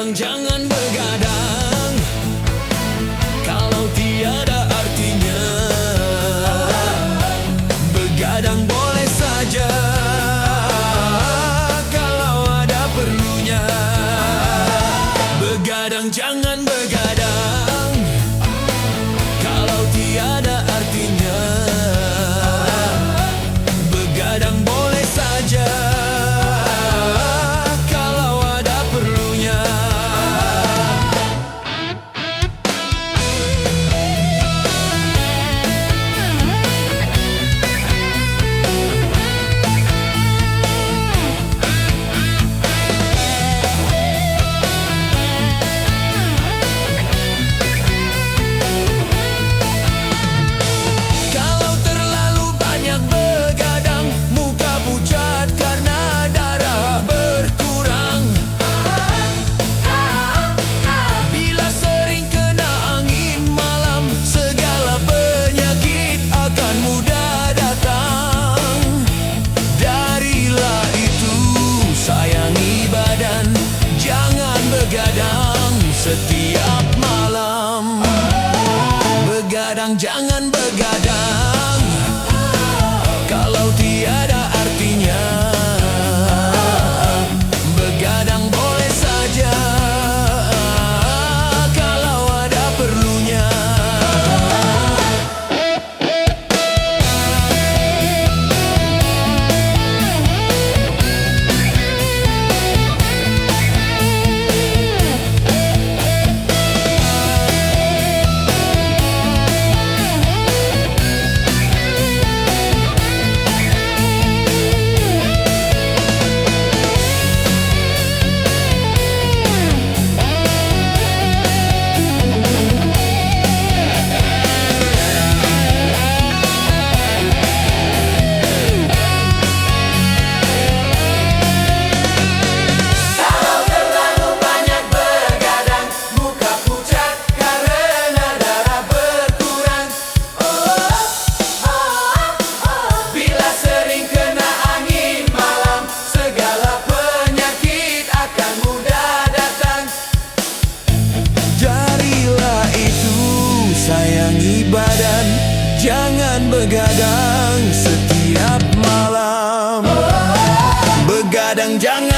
Begadang jangan begadang kalau tiada artinya. Begadang boleh saja kalau ada perlunya. Begadang jangan begadang kalau tiada artinya. Begadang boleh saja kalau ada perlunya. Kalau terlalu banyak begadang, muka pucat karena darah berkurang. Bila sering kena angin malam, segala penyakit akan mudah datang. Darilah itu, sayangi badan, jangan begadang setiap malam. Begadang jangan begadang kalau tiada artinya. Begadang boleh saja kalau ada perlunya. Sayangi badan, jangan begadang setiap malam. Begadang jangan